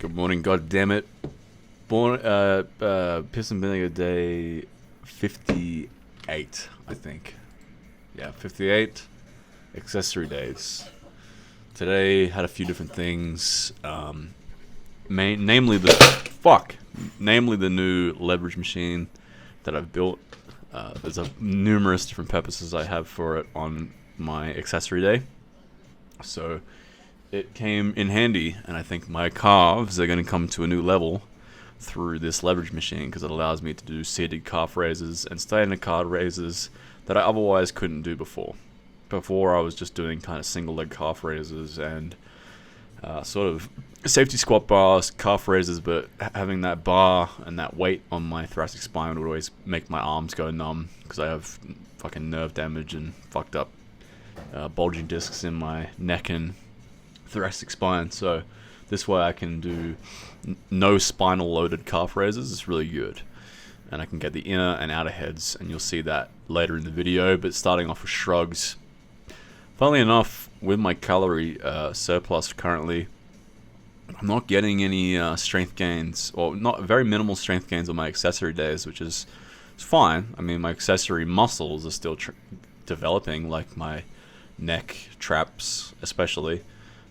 Good morning, god damn it. Born Piss and Vinegar day 58, I think. Yeah, 58 accessory days. Today had a few different things. Namely the new leverage machine that I've built. There's numerous different purposes I have for it on my accessory day. So it came in handy, and I think my calves are going to come to a new level through this leverage machine because it allows me to do seated calf raises and standing calf raises that I otherwise couldn't do before. Before I was just doing kind of single leg calf raises and sort of safety squat bars, calf raises, but having that bar and that weight on my thoracic spine would always make my arms go numb because I have fucking nerve damage and fucked up bulging discs in my neck and thoracic spine. So this way I can do no spinal loaded calf raises. It's really good, and I can get the inner and outer heads, and you'll see that later in the video. But starting off with shrugs, funnily enough, with my calorie surplus currently, I'm not getting any strength gains, or not very minimal strength gains on my accessory days, which is fine. I mean, my accessory muscles are still developing, like my neck, traps especially,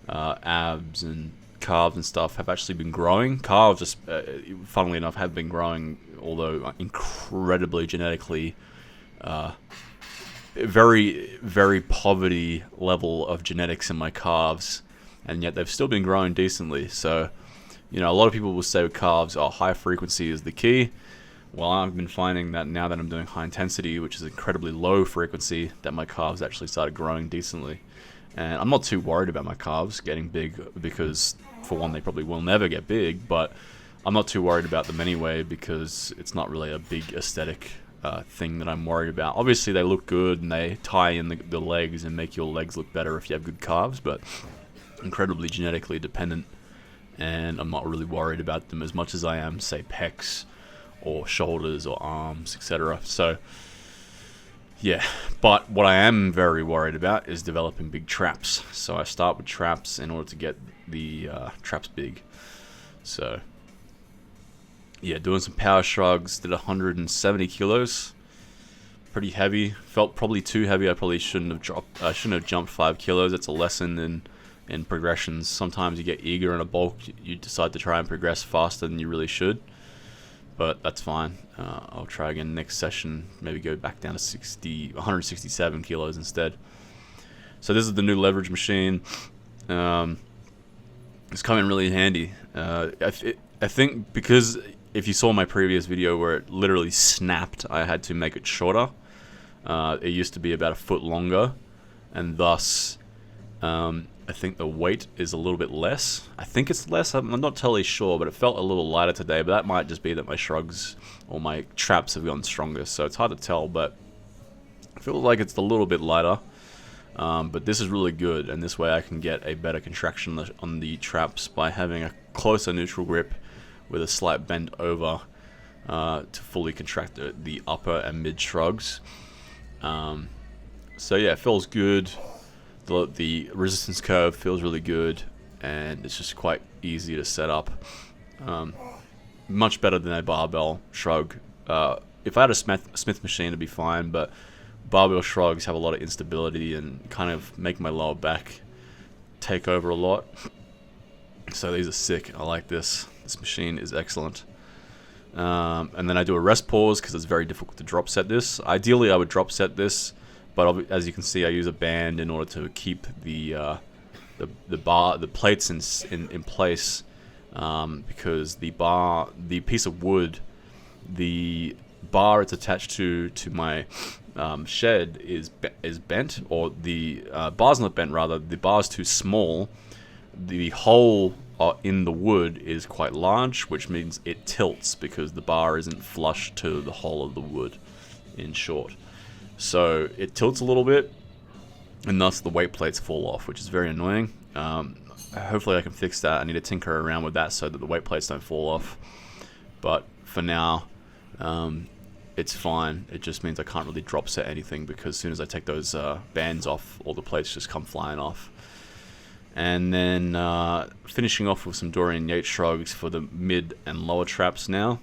abs and calves and stuff have actually been growing. Calves, just funnily enough, have been growing, although incredibly genetically, very, very poverty level of genetics in my calves, and yet they've still been growing decently. So, you know, a lot of people will say with calves, oh, high frequency is the key. Well, I've been finding that now that I'm doing high intensity, which is incredibly low frequency, that my calves actually started growing decently. And I'm not too worried about my calves getting big because, for one, they probably will never get big, but I'm not too worried about them anyway because it's not really a big aesthetic thing that I'm worried about. Obviously, they look good and they tie in the legs and make your legs look better if you have good calves, but incredibly genetically dependent, and I'm not really worried about them as much as I am, say, pecs or shoulders or arms, etc. So yeah, but what I am very worried about is developing big traps. So I start with traps in order to get the traps big. So yeah, doing some power shrugs, did 170 kilos. Pretty heavy. Felt probably too heavy. I probably shouldn't have jumped 5 kilos. That's a lesson in progressions. Sometimes you get eager in a bulk, you decide to try and progress faster than you really should. But that's fine. I'll try again next session. Maybe go back down to 167 kilos instead. So this is the new leverage machine. It's coming really handy. I think because if you saw my previous video where it literally snapped, I had to make it shorter. It used to be about a foot longer, and thus I think the weight is a little bit less. I think it's less. I'm not totally sure, but it felt a little lighter today. But that might just be that my shrugs or my traps have gotten stronger, so it's hard to tell. But it feels like it's a little bit lighter. But this is really good, and this way I can get a better contraction on the traps by having a closer neutral grip with a slight bend over to fully contract the upper and mid shrugs. So yeah, it feels good. The resistance curve feels really good, and it's just quite easy to set up. Much better than a barbell shrug. If I had a Smith machine, it'd be fine, but barbell shrugs have a lot of instability and kind of make my lower back take over a lot. So these are sick. I like this. This machine is excellent. And then I do a rest pause because it's very difficult to drop set this. Ideally, I would drop set this, but as you can see, I use a band in order to keep the plates in place, because the piece of wood, the bar it's attached to my shed is bent, or the bar's not bent, rather the bar's too small. The hole in the wood is quite large, which means it tilts because the bar isn't flush to the hole of the wood, in short. So it tilts a little bit, and thus the weight plates fall off, which is very annoying. Hopefully I can fix that. I need to tinker around with that so that the weight plates don't fall off. But for now, it's fine. It just means I can't really drop set anything because as soon as I take those bands off, all the plates just come flying off. And then finishing off with some Dorian Yates shrugs for the mid and lower traps now.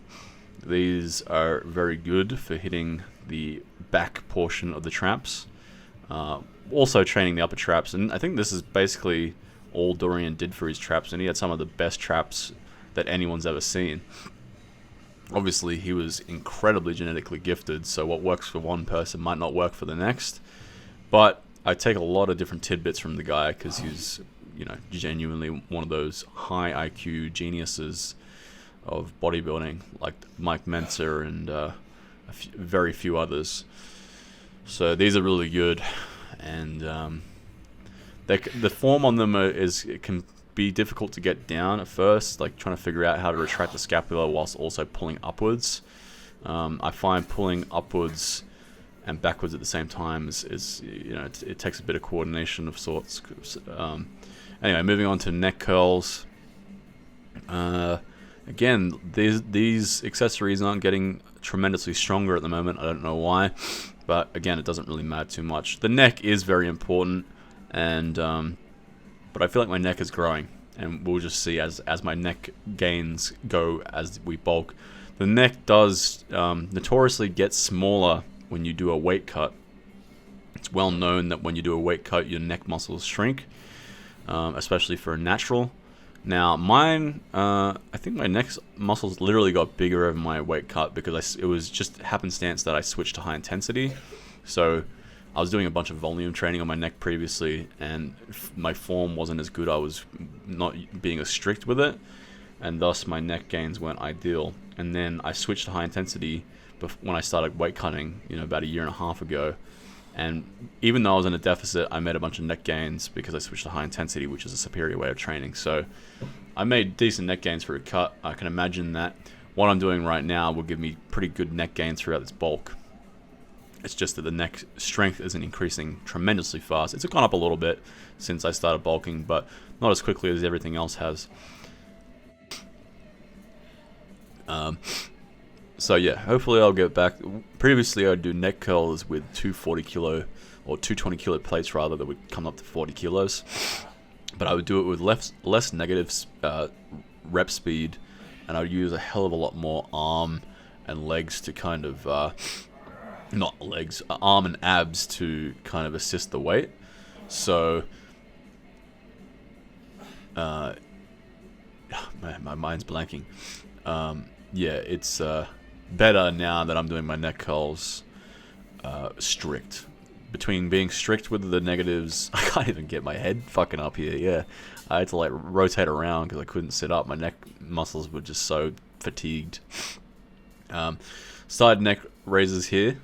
These are very good for hitting the back portion of the traps. Also training the upper traps, and I think this is basically all Dorian did for his traps, and he had some of the best traps that anyone's ever seen. Obviously, he was incredibly genetically gifted, so what works for one person might not work for the next. But I take a lot of different tidbits from the guy because he's, genuinely one of those high IQ geniuses of bodybuilding, like Mike Mentzer and very few others. So these are really good, and the form on them it can be difficult to get down at first, like trying to figure out how to retract the scapula whilst also pulling upwards. I find pulling upwards and backwards at the same time it takes a bit of coordination of sorts. Anyway, moving on to neck curls. Again, these accessories aren't getting tremendously stronger at the moment. I don't know why, but again, it doesn't really matter too much. The neck is very important, and but I feel like my neck is growing, and we'll just see as my neck gains go as we bulk. The neck does notoriously get smaller when you do a weight cut. It's well known that when you do a weight cut, your neck muscles shrink, especially for a natural. Now, mine, I think my neck muscles literally got bigger over my weight cut because it was just happenstance that I switched to high intensity. So I was doing a bunch of volume training on my neck previously, and my form wasn't as good. I was not being as strict with it, and thus my neck gains weren't ideal. And then I switched to high intensity when I started weight cutting, about a year and a half ago. And even though I was in a deficit, I made a bunch of neck gains because I switched to high intensity, which is a superior way of training. So I made decent neck gains for a cut. I can imagine that what I'm doing right now will give me pretty good neck gains throughout this bulk. It's just that the neck strength isn't increasing tremendously fast. It's gone up a little bit since I started bulking, but not as quickly as everything else has. So yeah, hopefully I'll get back. Previously I'd do neck curls with 240 kilo or 220 kilo plates rather, that would come up to 40 kilos. But I would do it with less negative rep speed, and I would use a hell of a lot more arm and legs to kind of, arm and abs to kind of assist the weight. So, my mind's blanking. Yeah, it's better now that I'm doing my neck curls strict. Between being strict with the negatives, I can't even get my head fucking up here. Yeah, I had to rotate around because I couldn't sit up. My neck muscles were just so fatigued. Side neck raises here.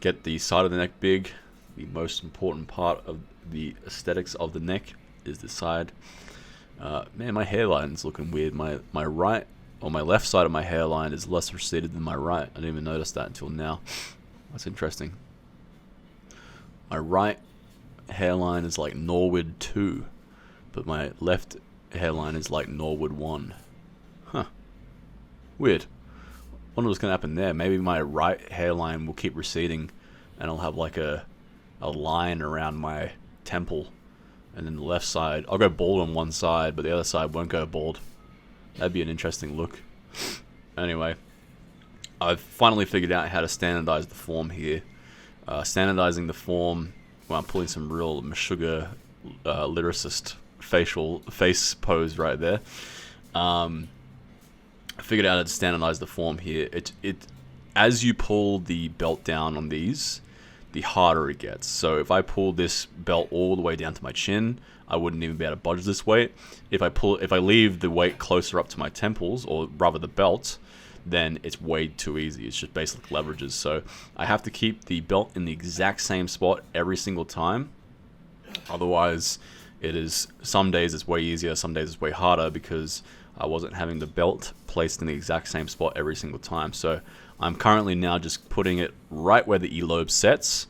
Get the side of the neck big. The most important part of the aesthetics of the neck is the side. Man, my hairline's looking weird. My right or my left side of my hairline is less receded than my right. I didn't even notice that until now. That's interesting. My right hairline is like Norwood 2, but my left hairline is like Norwood 1. Huh. Weird. Wonder what's gonna happen there. Maybe my right hairline will keep receding, and I'll have like a line around my temple, and then the left side, I'll go bald on one side, but the other side won't go bald. That'd be an interesting look. Anyway, I've finally figured out how to standardize the form here. Standardizing the form, well, I'm pulling some real Meshuggah lyricist face pose right there. I figured out how to standardize the form here. It as you pull the belt down on these, the harder it gets. So if I pull this belt all the way down to my chin, I wouldn't even be able to budge this weight. If I leave the weight closer up to my temples, or rather the belt, then it's way too easy. It's just basic leverages. So I have to keep the belt in the exact same spot every single time. Otherwise, some days it's way easier, some days it's way harder because I wasn't having the belt placed in the exact same spot every single time. So I'm currently now just putting it right where the elobe sets,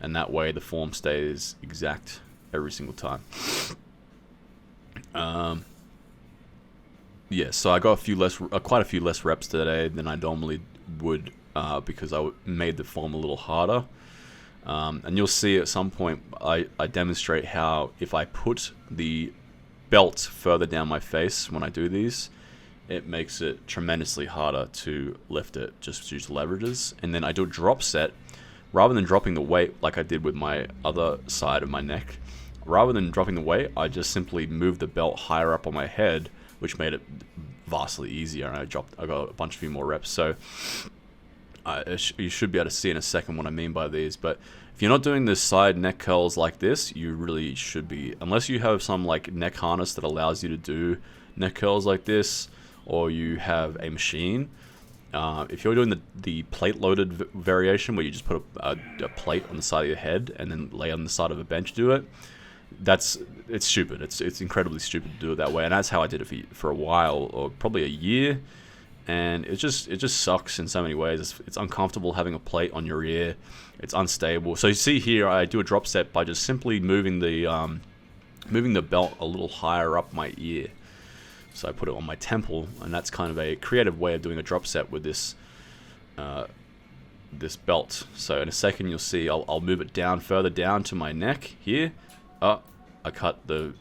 and that way the form stays exact every single time. Yeah, so I got quite a few less reps today than I normally would because I made the form a little harder. And you'll see at some point I demonstrate how if I put the belt further down my face when I do these, it makes it tremendously harder to lift it just due to leverages. And then I do a drop set. Rather than dropping the weight like I did with my other side of my neck, rather than dropping the weight, I just simply moved the belt higher up on my head, which made it vastly easier, and I got a few more reps. So you should be able to see in a second what I mean by these. But if you're not doing the side neck curls like this, you really should be, unless you have some like neck harness that allows you to do neck curls like this, or you have a machine. If you're doing the plate loaded variation where you just put a plate on the side of your head and then lay on the side of a bench to do it, it's stupid. It's incredibly stupid to do it that way, and that's how I did it for a while, or probably a year. And it just sucks in so many ways. It's uncomfortable having a plate on your ear. It's unstable. So you see here, I do a drop set by just simply moving the belt a little higher up my ear. So I put it on my temple, and that's kind of a creative way of doing a drop set with this this belt. So in a second you'll see I'll move it down further down to my neck here. I cut the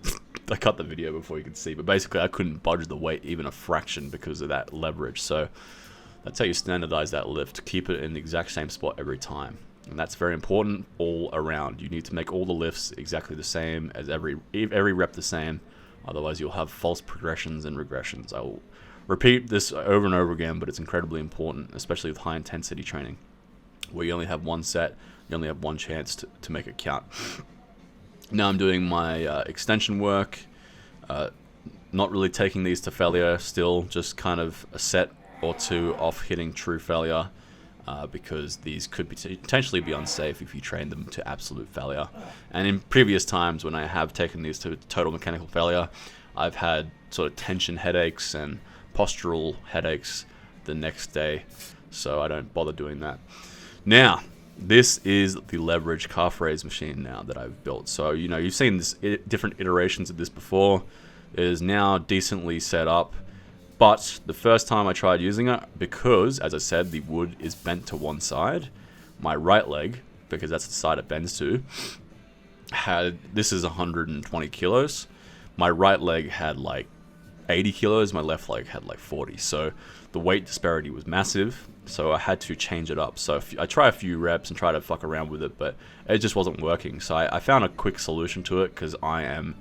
video before you could see, but basically I couldn't budge the weight even a fraction because of that leverage. So that's how you standardize that lift. Keep it in the exact same spot every time. And that's very important all around. You need to make all the lifts exactly the same, as every rep the same. Otherwise, you'll have false progressions and regressions. I will repeat this over and over again, but it's incredibly important, especially with high-intensity training, where you only have one set, you only have one chance to make it count. Now I'm doing my extension work, not really taking these to failure still, just kind of a set or two off hitting true failure, because these could potentially be unsafe if you train them to absolute failure. And in previous times when I have taken these to total mechanical failure, I've had sort of tension headaches and postural headaches the next day, so I don't bother doing that. Now, this is the leverage calf raise machine now that I've built. So, you've seen this, different iterations of this before. It is now decently set up. But the first time I tried using it, because, as I said, the wood is bent to one side, my right leg, because that's the side it bends to, this is 120 kilos. My right leg had like 80 kilos, my left leg had like 40. So the weight disparity was massive, so I had to change it up. So I tried a few reps and tried to fuck around with it, but it just wasn't working. So I found a quick solution to it, because I am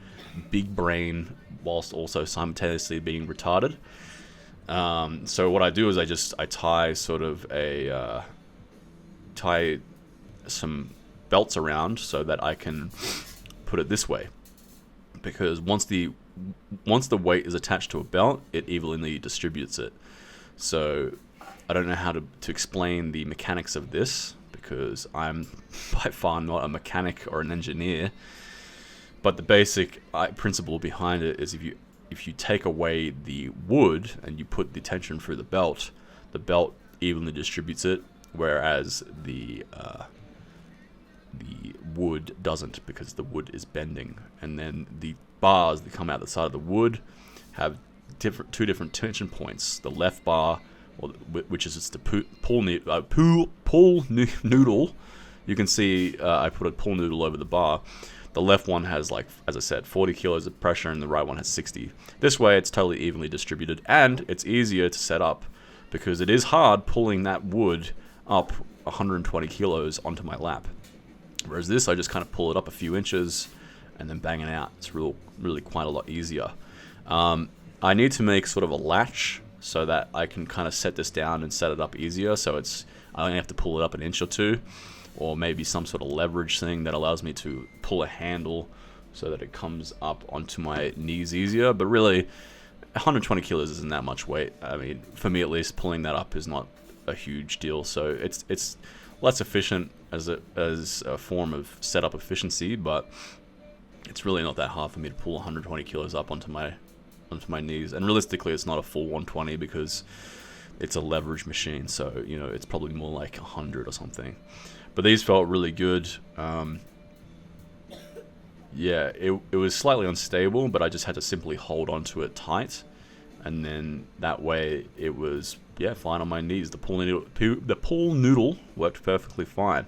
big brain whilst also simultaneously being retarded. So what I do is I tie sort of tie some belts around so that I can put it this way, because once the weight is attached to a belt, it evenly distributes it. So I don't know how to explain the mechanics of this, because I'm by far not a mechanic or an engineer, but the basic principle behind it is if you take away the wood and you put the tension through the belt evenly distributes it, whereas the wood doesn't, because the wood is bending. And then the bars that come out the side of the wood have two different tension points. The left bar, which is just the pull noodle. You can see I put a pull noodle over the bar. The left one has, like, as I said, 40 kilos of pressure, and the right one has 60. This way, it's totally evenly distributed, and it's easier to set up, because it is hard pulling that wood up 120 kilos onto my lap. Whereas this, I just kind of pull it up a few inches and then bang it out. It's really quite a lot easier. I need to make sort of a latch so that I can kind of set this down and set it up easier. So I only have to pull it up an inch or two, or maybe some sort of leverage thing that allows me to pull a handle so that it comes up onto my knees easier. But really, 120 kilos isn't that much weight. I mean, for me at least, pulling that up is not a huge deal. So it's less efficient as a form of setup efficiency, but it's really not that hard for me to pull 120 kilos up onto my knees. And realistically, it's not a full 120 because it's a leverage machine. So, it's probably more like 100 or something. But these felt really good. Yeah, it was slightly unstable, but I just had to simply hold onto it tight. And then that way it was, fine on my knees. The pull noodle worked perfectly fine.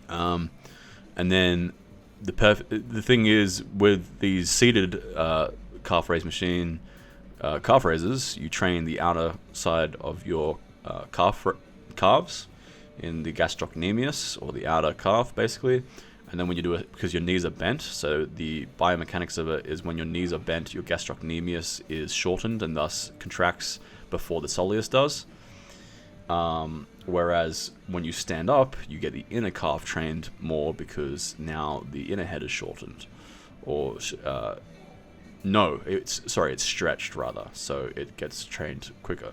And then the thing is, with these seated calf raise machine calf raises, you train the outer side of your calves in the gastrocnemius, or the outer calf, basically. And then when you do it, because your knees are bent, so the biomechanics of it is when your knees are bent, your gastrocnemius is shortened and thus contracts before the soleus does. Whereas when you stand up, you get the inner calf trained more because now the inner head is shortened. Or, no, it's stretched rather, so it gets trained quicker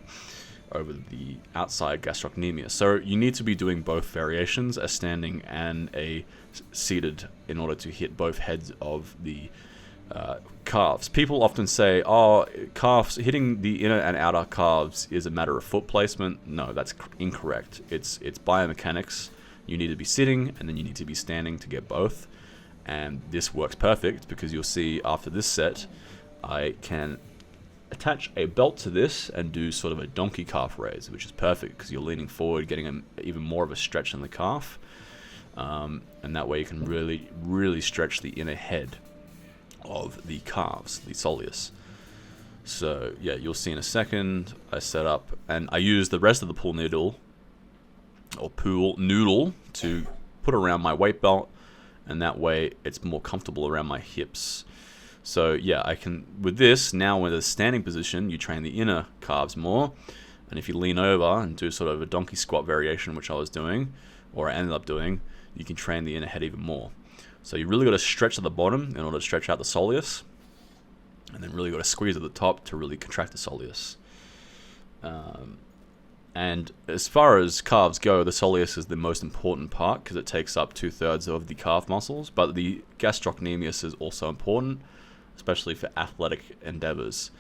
over the outside gastrocnemius. So you need to be doing both variations, a standing and a seated, in order to hit both heads of the calves. People often say, oh, calves, hitting the inner and outer calves is a matter of foot placement. No, that's incorrect. It's biomechanics. You need to be sitting and then you need to be standing to get both. And this works perfect because you'll see after this set, I can attach a belt to this and do sort of a donkey calf raise, which is perfect because you're leaning forward, getting even more of a stretch in the calf. And that way you can really stretch the inner head of the calves, the soleus. So yeah, you'll see in a second. I set up and I use the rest of the pool noodle to put around my weight belt, and that way it's more comfortable around my hips. So yeah, I can, with this, now in a standing position, you train the inner calves more. And if you lean over and do sort of a donkey squat variation, which I was doing, or I ended up doing, you can train the inner head even more. So you really got to stretch at the bottom in order to stretch out the soleus, and then really got to squeeze at the top to really contract the soleus. And as far as calves go, the soleus is the most important part because it takes up 2/3 of the calf muscles, but the gastrocnemius is also important, especially for athletic endeavors.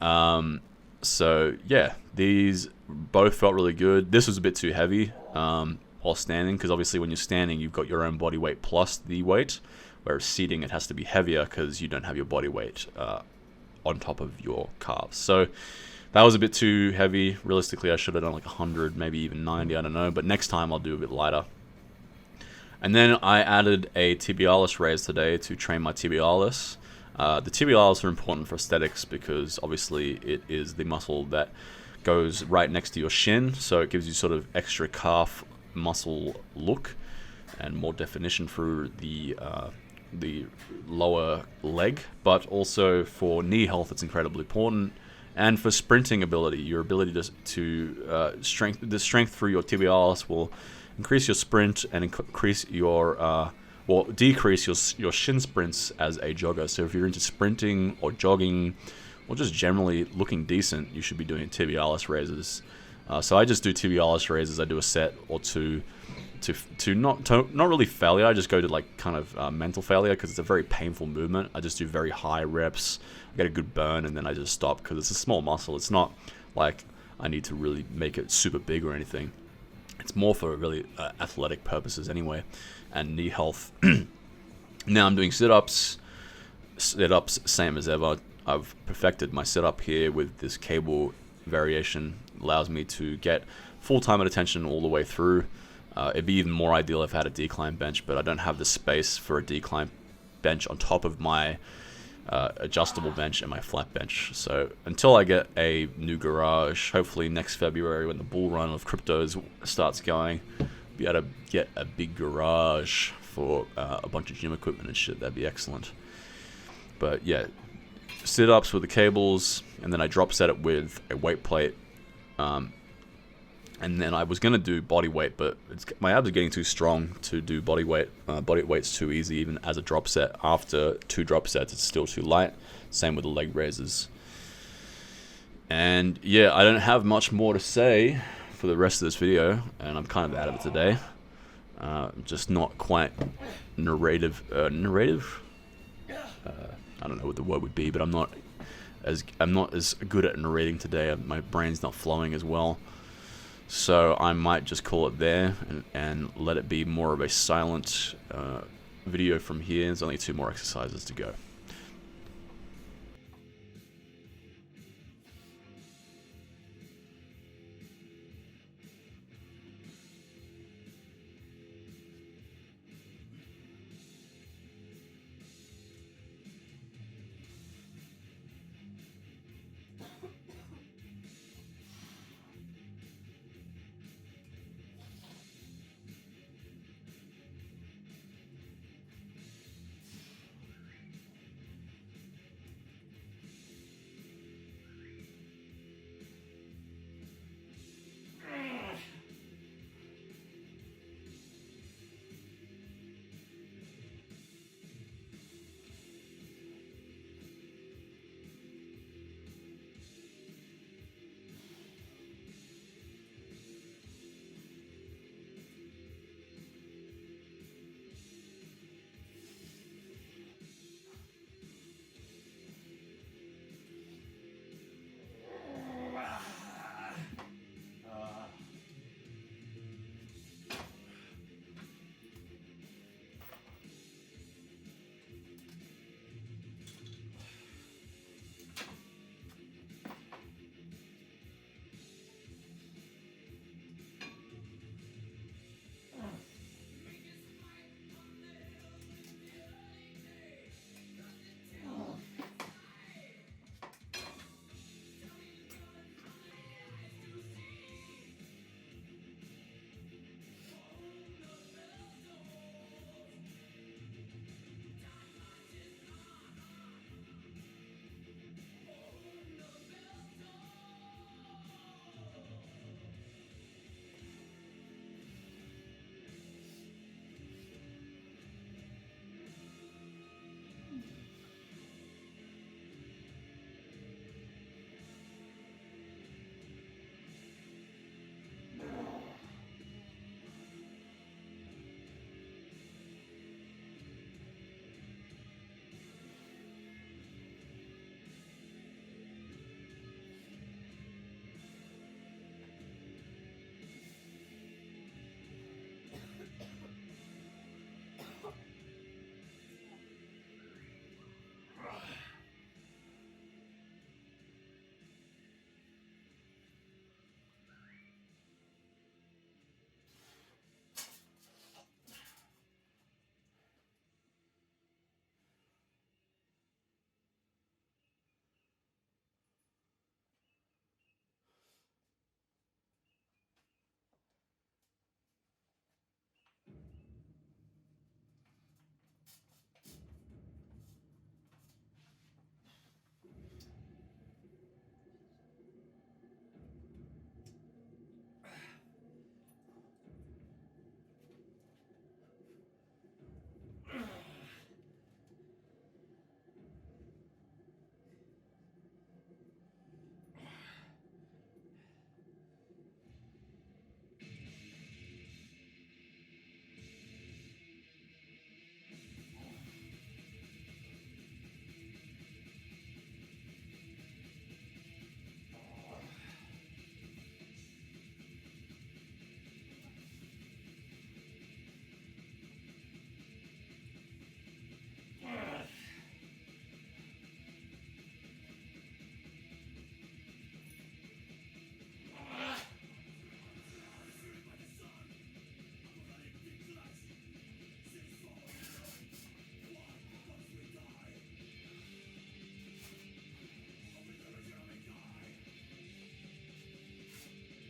So yeah, these both felt really good. This was a bit too heavy while standing, because obviously when you're standing, you've got your own body weight plus the weight, whereas seating, it has to be heavier because you don't have your body weight on top of your calves. So that was a bit too heavy. Realistically, I should have done like 100, maybe even 90, I don't know. But next time I'll do a bit lighter. And then I added a tibialis raise today to train my tibialis. The tibialis are important for aesthetics because obviously it is the muscle that goes right next to your shin. So it gives you sort of extra calf muscle look and more definition for the lower leg. But also for knee health, it's incredibly important. And for sprinting ability, your ability to strength through your tibialis will increase your sprint and increase your decrease your shin sprints as a jogger. So if you're into sprinting or jogging or just generally looking decent, you should be doing tibialis raises. So I just do tibialis raises. I do a set or two to not really failure. I just go to like kind of mental failure because it's a very painful movement. I just do very high reps, I get a good burn, and then I just stop because it's a small muscle. It's not like I need to really make it super big or anything. It's more for really athletic purposes anyway, and knee health. Now I'm doing sit-ups. Sit-ups, same as ever. I've perfected my sit-up here with this cable variation. Allows me to get full-time attention all the way through. It'd be even more ideal if I had a decline bench, but I don't have the space for a decline bench on top of my adjustable bench and my flat bench. So until I get a new garage, hopefully next February when the bull run of cryptos starts going, be able to get a big garage for a bunch of gym equipment and shit. That'd be excellent. But yeah, sit-ups with the cables, and then I drop set it with a weight plate. And then I was going to do body weight, but my abs are getting too strong to do body weight. Body weight's too easy, even as a drop set. After 2 drop sets, it's still too light. Same with the leg raises. And yeah, I don't have much more to say for the rest of this video, and I'm kind of out of it today. Just not quite narrative. I don't know what the word would be, but I'm not as good at narrating today. My brain's not flowing as well. So I might just call it there and let it be more of a silent video from here. There's only 2 more exercises to go.